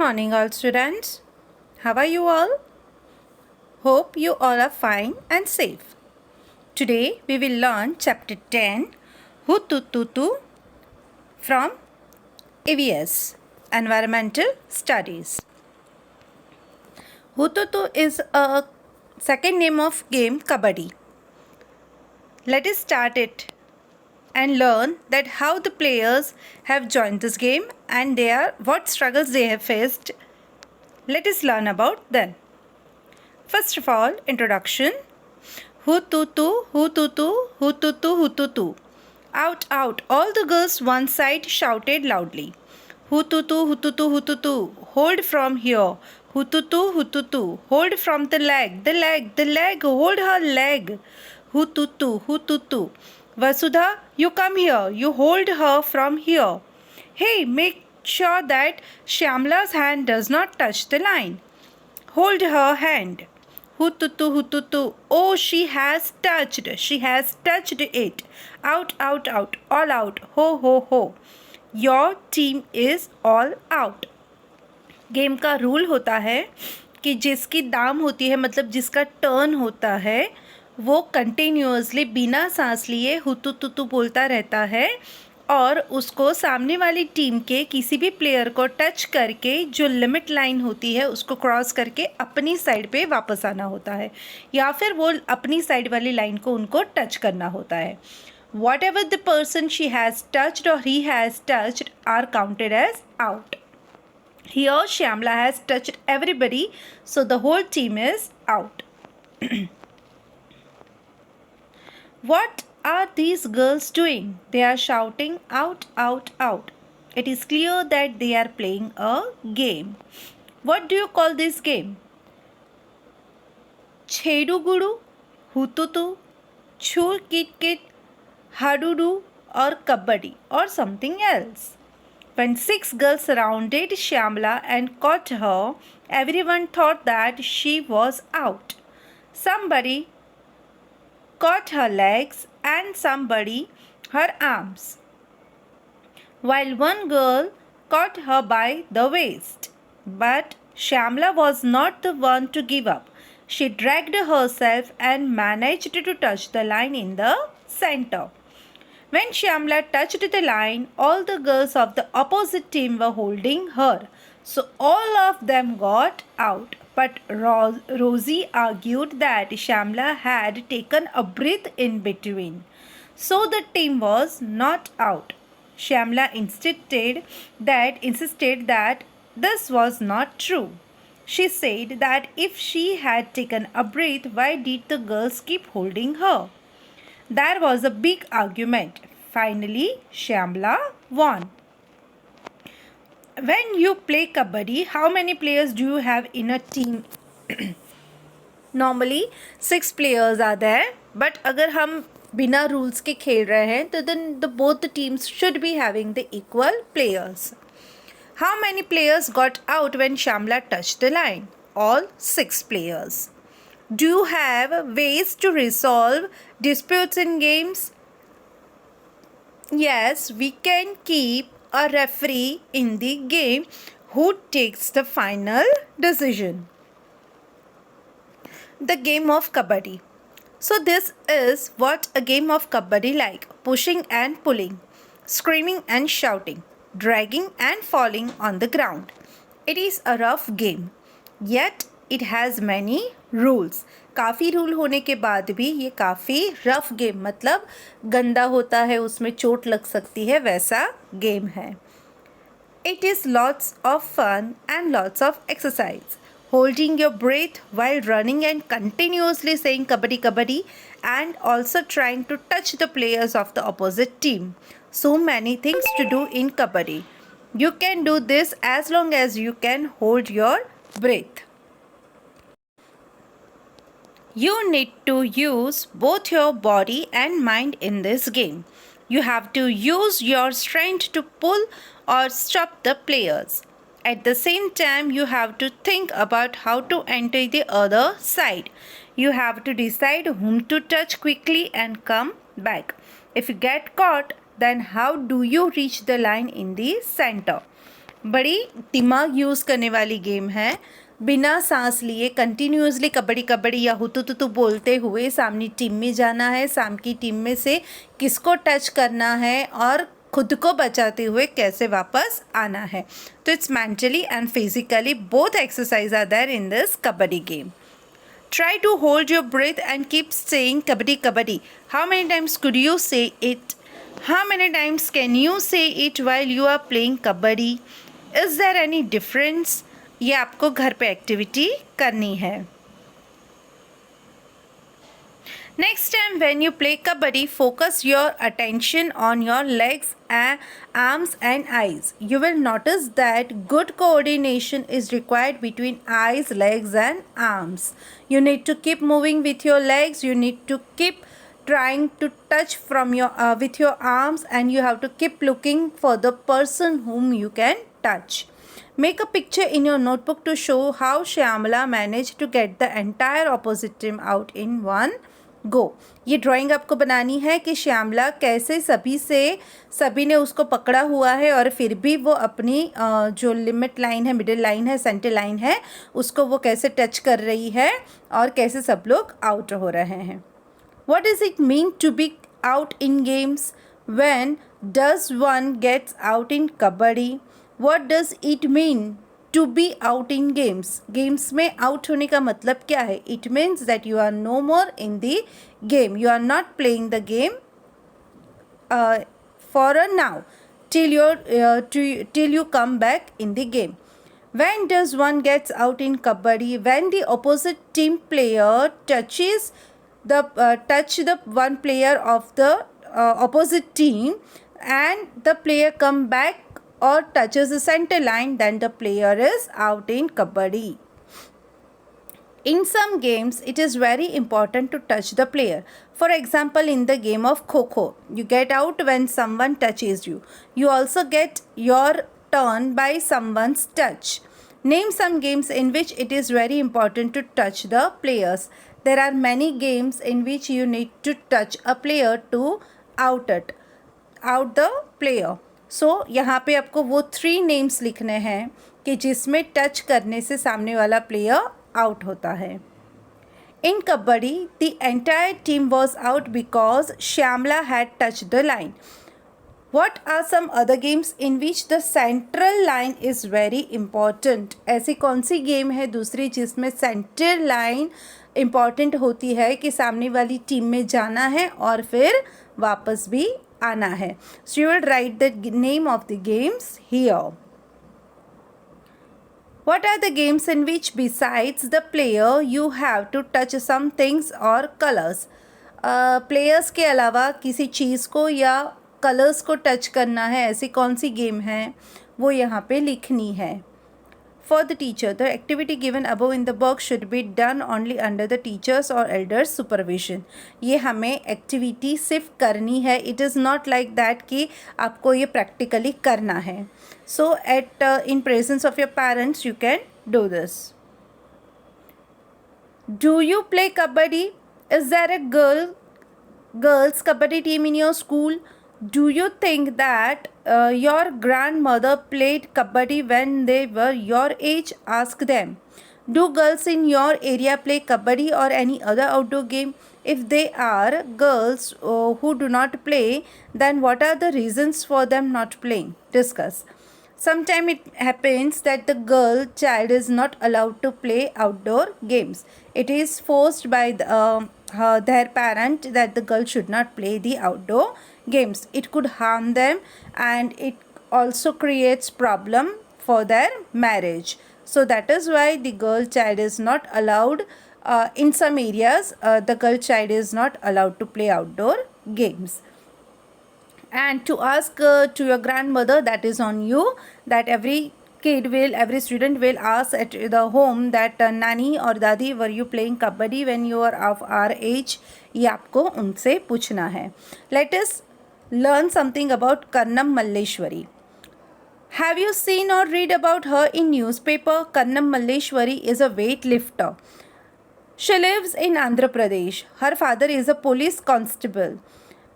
Morning all students. How are you all? Hope you all are fine and safe. Today we will learn chapter 10 Tu Tu from EVS Environmental Studies. Tu is a second name of game Kabaddi. Let us start it and learn that how the players have joined this game and what struggles they have faced. Let us learn about them. First of all, introduction. Tu Tu, Tu Tu. Out, out. All the girls one side shouted loudly. Tu Tu. Hold from here. Tu. Hold from the leg. Hold her leg. Tu. Vasudha, you come here. You hold her from here. Hey, make sure that Shyamla's hand does not touch the line. Hold her hand. Tu. Oh, she has touched it. Out. All out. Ho. Your team is all out. Game का rule होता है कि जिसकी दाम होती है मतलब जिसका टर्न होता है वो कंटिन्यूअसली बिना सांस लिए हुतु बोलता रहता है और उसको सामने वाली टीम के किसी भी प्लेयर को टच करके जो लिमिट लाइन होती है उसको क्रॉस करके अपनी साइड पे वापस आना होता है या फिर वो अपनी साइड वाली लाइन को उनको टच करना होता है. Whatever the person she has touched or he has touched are counted as out. Here Shyamla has touched everybody, so the whole team is out. What are these girls doing? They are shouting out. It is clear that they are playing a game. What do you call this game? Chedu Gudu, Hututu, Chur Kit, Hadudu or Kabaddi or something else. When 6 girls surrounded Shyamla and caught her, everyone thought that she was out. Somebody caught her legs and somebody her arms, while one girl caught her by the waist. But Shyamla was not the one to give up. She dragged herself and managed to touch the line in the center. When Shyamla touched the line, all the girls of the opposite team were holding her, so all of them got out. But Rosie argued that Shyamla had taken a breath in between, so the team was not out. Shyamla insisted that this was not true. She said that if she had taken a breath, why did the girls keep holding her? There was a big argument. Finally, Shyamla won. When you play Kabaddi, how many players do you have in a team? Normally 6 players are there, but अगर हम बिना rules के खेल रहे हैं तो then both the teams should be having the equal players. How many players got out when Shyamla touched the line? All 6 players. Do you have ways to resolve disputes in games? Yes, we can keep a referee in the game who takes the final decision. The game of Kabaddi. So this is what a game of Kabaddi like: pushing and pulling, screaming and shouting, dragging and falling on the ground. It is a rough game, yet it has many rules. काफ़ी rule होने के बाद भी ये काफ़ी rough game मतलब गंदा होता है, उसमें चोट लग सकती है, वैसा गेम है. It is lots of fun and lots of exercise. Holding your breath while running and continuously saying kabaddi and also trying to touch the players of the opposite team. So many things to do in kabaddi. You can do this as long as you can hold your breath. You need to use both your body and mind in this game. You have to use your strength to pull or stop the players. At the same time, you have to think about how to enter the other side. You have to decide whom to touch quickly and come back. If you get caught, then how do you reach the line in the center? बड़ी दिमाग use करने वाली game है। बिना सांस लिए continuously kabaddi kabaddi या हुतु तुतु बोलते हुए सामने टीम में जाना है, सामने टीम में से किसको टच करना है और खुद को बचाते हुए कैसे वापस आना है। तो it's mentally and physically both exercise are there in this kabaddi game. Try to hold your breath and keep saying kabaddi kabaddi. How many times could you say it? How many times can you say it while you are playing kabaddi? Is there any difference? ये आपको घर पे activity करनी है. Next time when you play kabaddi, focus your attention on your legs, arms and eyes. You will notice that good coordination is required between eyes, legs and arms. You need to keep moving with your legs. You need to keep trying to touch from your with your arms, and you have to keep looking for the person whom you can touch. Make a picture in your notebook to show how Shyamala managed to get the entire opposite team out in one go. ये drawing आपको बनानी है कि श्यामला कैसे सभी ने उसको पकड़ा हुआ है और फिर भी वो अपनी जो लिमिट लाइन है, मिडिल लाइन है, सेंटर लाइन है, उसको वो कैसे टच कर रही है और कैसे सब लोग आउट हो रहे हैं. What does it mean to be out in games? When does one get out in kabaddi? What does it mean to be out in games? Games में out होने का मतलब क्या है? It means that you are no more in the game. You are not playing the game for a now till you come back in the game. When does one gets out in kabaddi? When the opposite team player touch the one player of the opposite team and the player come back or touches the center line, then the player is out in kabaddi. In some games, it is very important to touch the player. For example, in the game of Kho, you get out when someone touches you. You also get your turn by someone's touch. Name some games in which it is very important to touch the players. There are many games in which you need to touch a player to out the player. सो यहाँ पे आपको वो 3 names लिखने हैं कि जिसमें touch करने से सामने वाला प्लेयर आउट होता है. In kabaddi the entire team was out because Shyamala had touch the line. What are some other games in which the central line is very important? ऐसी कौन सी गेम है दूसरी जिसमें सेंटर लाइन इम्पॉर्टेंट होती है कि सामने वाली टीम में जाना है और फिर वापस भी आना है. So you will write the name of the games here. What are the games in which besides the player you have to touch some things or colors? Players के अलावा किसी चीज़ को या कलर्स को टच करना है, ऐसी कौन सी गेम है वो यहाँ पे लिखनी है. For the teacher, the activity given above in the box should be done only under the teachers or elders supervision. ये हमें एक्टिविटी सिर्फ करनी है. It is not like that कि आपको ये प्रैक्टिकली करना है. So at in presence of your parents you can do this. Do you play kabaddi? Is there a girls kabaddi team in your school? Do you think that your grandmother played kabaddi when they were your age? Ask them. Do girls in your area play kabaddi or any other outdoor game? If they are girls who do not play, then what are the reasons for them not playing? Discuss. Sometimes it happens that the child is not allowed to play outdoor games. It is forced by their parent that the girl should not play the outdoor games. It could harm them and it also creates problem for their marriage. So that is why the girl child is not allowed. In some areas, the girl child is not allowed to play outdoor games. And to ask to your grandmother, that is on you, that every student will ask at the home that nani or dadi, were you playing kabaddi when you were of our age? ये आपको उनसे पूछना है. Let us learn something about Kannam Malleshwari. Have you seen or read about her in newspaper? Kannam Malleshwari is a weightlifter. She lives in Andhra Pradesh. Her father is a police constable.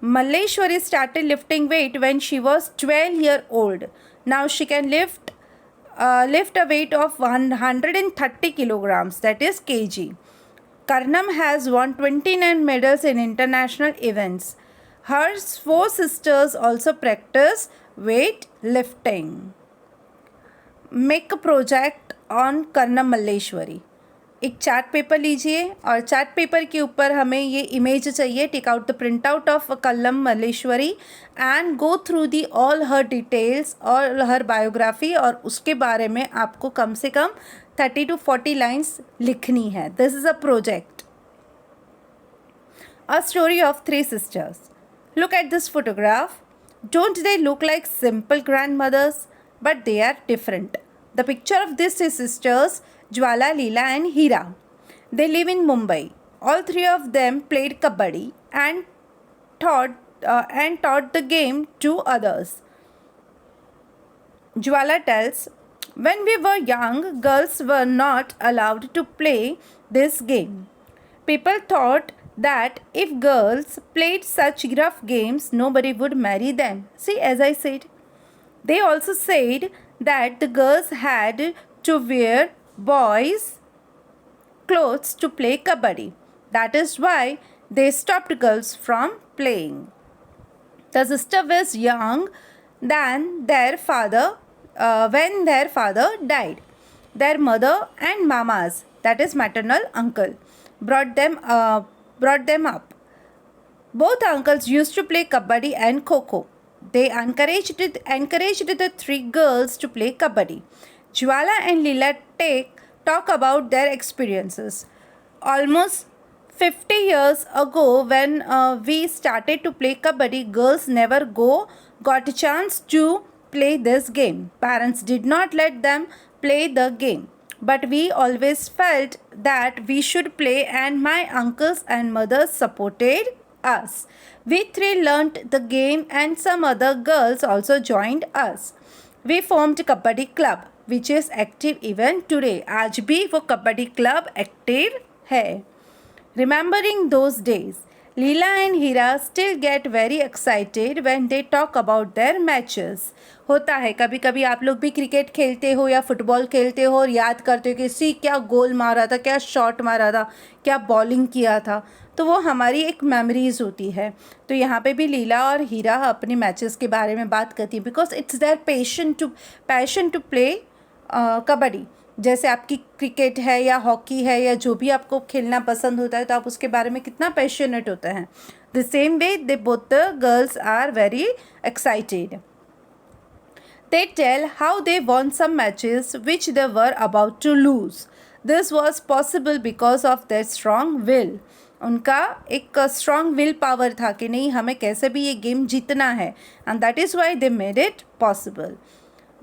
Malleshwari started lifting weight when she was 12 years old. Now she can lift lift a weight of 130 kilograms, that is kg. Karnam has won 29 medals in international events. Her 4 sisters also practice weight lifting. Make a project on Karnam Malleswari. एक chart paper लीजिए और chart paper के ऊपर हमें ये image चाहिए. Take out the print out of Karnam Malleswari and go through the all her details और her biography, और उसके बारे में आपको कम से कम 30 to 40 लाइन्स लिखनी है. This is a project. A story of 3 sisters. Look at this photograph. Don't they look like simple grandmothers? But they are different. The picture of these 3 sisters, Jwala, Leela and Hira. They live in Mumbai. All 3 of them played kabaddi and taught the game to others. Jwala tells, when we were young, girls were not allowed to play this game. People thought that if girls played such rough games, nobody would marry them. See, as I said. They also said that the girls had to wear boys' clothes to play kabaddi. That is why they stopped girls from playing. The sister was young than their father when their father died. Their mother and mamas, that is maternal uncle, brought them up. Both uncles used to play kabaddi and kho-kho. They encouraged the 3 girls to play kabaddi. Jwala and Leela talk about their experiences. Almost 50 years ago, when we started to play kabaddi, girls never got a chance to play this game. Parents did not let them play the game. But we always felt that we should play, and my uncles and mothers supported us. We 3 learnt the game and some other girls also joined us. We formed Kabaddi Club, which is active even today. आज भी वो kabaddi club active है. Remembering those days, Leela and Hira still get very excited when they talk about their matches. होता है कभी कभी आप लोग भी क्रिकेट खेलते हो या फुटबॉल खेलते हो और याद करते हो कि सी क्या गोल मारा था, क्या शॉट मारा था, क्या बॉलिंग किया था. तो वो हमारी एक मेमोरीज़ होती है. तो यहाँ पे भी लीला और हीरा अपने मैचेस के बारे में बात करती है, because it's their passion to play kabaddi. जैसे आपकी क्रिकेट है या हॉकी है या जो भी आपको खेलना पसंद होता है, तो आप उसके बारे में कितना पैशनेट होते हैं. The same way they both the girls are very excited. They tell how they won some matches which they were about to lose. This was possible because of their strong will. उनका एक strong will power था कि नहीं, हमें कैसे भी ये game जीतना है, and that is why they made it possible.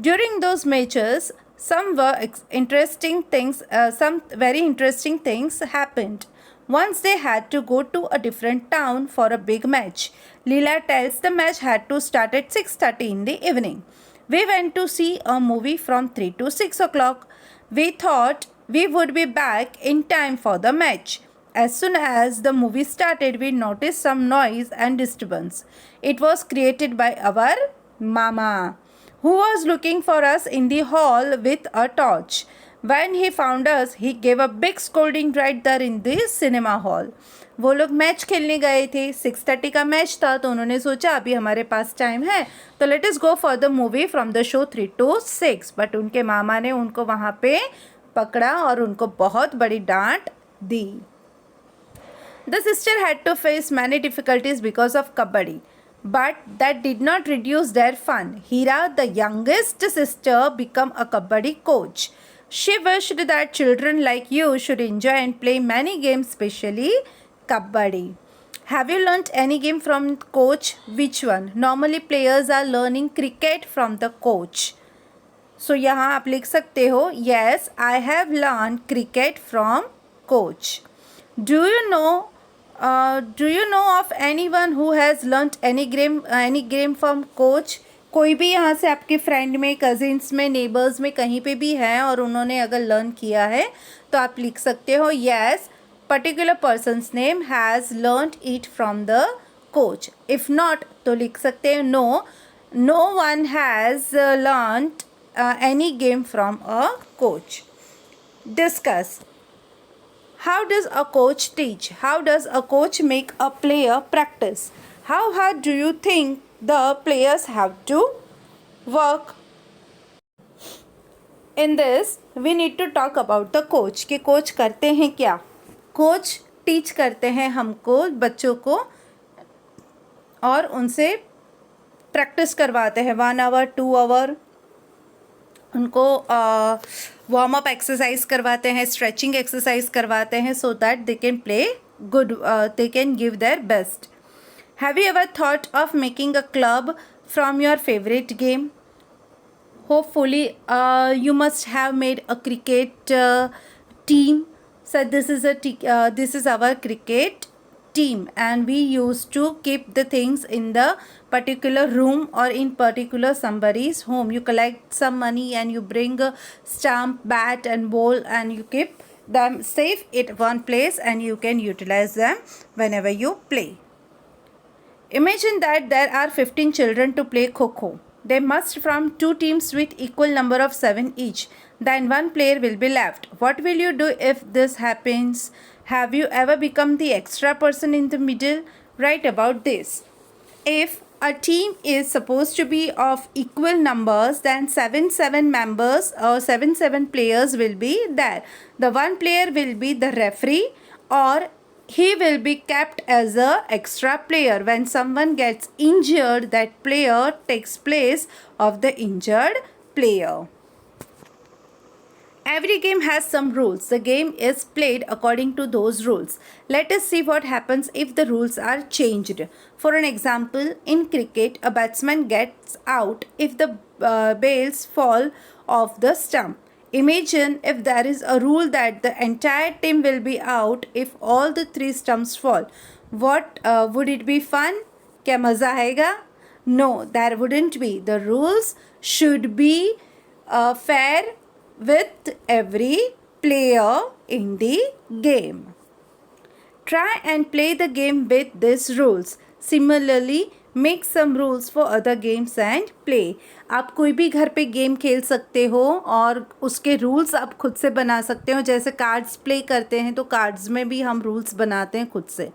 During those matches, some very interesting things happened. Once they had to go to a different town for a big match. Leela tells the match had to start at 6:30 in the evening. We went to see a movie from 3 to 6 o'clock. We thought we would be back in time for the match. As soon as the movie started, we noticed some noise and disturbance. It was created by our mama, who was looking for us in the hall with a torch. When he found us, he gave a big scolding right there in the cinema hall. वो लोग match खेलने गए थे, 6:30 का match था, तो उन्होंने सोचा अभी हमारे पास टाइम है तो let us go for the movie from the show 3 to 6. But उनके मामा ने उनको वहाँ पे पकड़ा और उनको बहुत बड़ी डांट दी. The sister had to face many difficulties because of kabaddi, but that did not reduce their fun. Hira, the youngest sister, became a kabaddi coach. She wished that children like you should enjoy and play many games, especially kabaddi. Have you learnt any game from coach? Which one? Normally players are learning cricket from the coach. So यहाँ आप लिख सकते हो, yes, I have learned cricket from coach. Do you know of anyone who has learnt any game from coach? कोई भी यहाँ से आपके फ्रेंड में, कजिन्स में, नेबर्स में कहीं पे भी हैं और उन्होंने अगर लर्न किया है तो आप लिख सकते हो yes, particular person's name has learnt it from the coach. If not तो लिख सकते हो no one has learnt any game from a coach. Discuss. How does a coach teach? How does a coach make a player practice? How hard do you think the players have to work? In this, we need to talk about the coach कि coach करते हैं क्या. Coach teach करते हैं हमको, बच्चों को, और उनसे प्रैक्टिस करवाते हैं 1 आवर 2 आवर. उनको वार्म अप एक्सरसाइज करवाते हैं, स्ट्रेचिंग एक्सरसाइज करवाते हैं, so that they can play good, they can give their best. Have you ever thought of making a club from your favourite game? Hopefully, you must have made a cricket team. So this is our cricket team, and we used to keep the things in the particular room or in particular somebody's home. You collect some money and you bring a stump, bat and ball, and you keep them safe at one place, and you can utilize them whenever you play. Imagine that there are 15 children to play Kho-Kho. They must form 2 teams with equal number of 7 each. Then 1 player will be left. What will you do if this happens? Have you ever become the extra person in the middle? Write about this. If a team is supposed to be of equal numbers, then 7 members or 7 players will be there. The 1 player will be the referee, or he will be kept as a extra player. When someone gets injured, that player takes place of the injured player. Every game has some rules. The game is played according to those rules. Let us see what happens if the rules are changed. For an example, in cricket, a batsman gets out if the bails fall off the stump. Imagine if there is a rule that the entire team will be out if all the 3 stumps fall. What would it be fun? क्या मज़ा आएगा? No, there wouldn't be. The rules should be fair with every player in the game. Try and play the game with these rules. Similarly, make some rules for other games and play. आप कोई भी घर पे game खेल सकते हो और उसके रूल्स आप खुद से बना सकते हो. जैसे कार्ड्स प्ले करते हैं तो कार्ड्स में भी हम रूल्स बनाते हैं खुद से.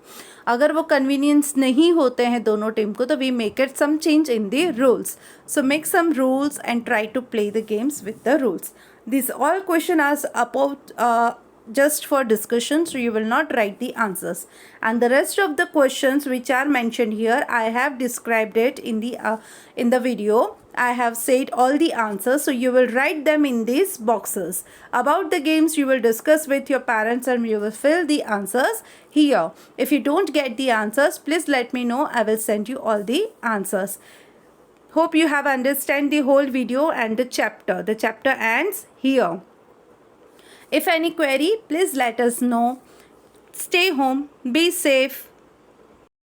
अगर वो कन्वीनियंस नहीं होते हैं दोनों टीम को, तो we make it some change in the rules. So make some rules and try to play the games with the rules. These all questions are about just for discussion, so you will not write the answers. And the rest of the questions which are mentioned here, I have described it in the video. I have said all the answers, so you will write them in these boxes. About the games, you will discuss with your parents and you will fill the answers here. If you don't get the answers, please let me know. I will send you all the answers. Hope you have understand the whole video and the chapter. The chapter ends here. If any query, please let us know. Stay home, be safe.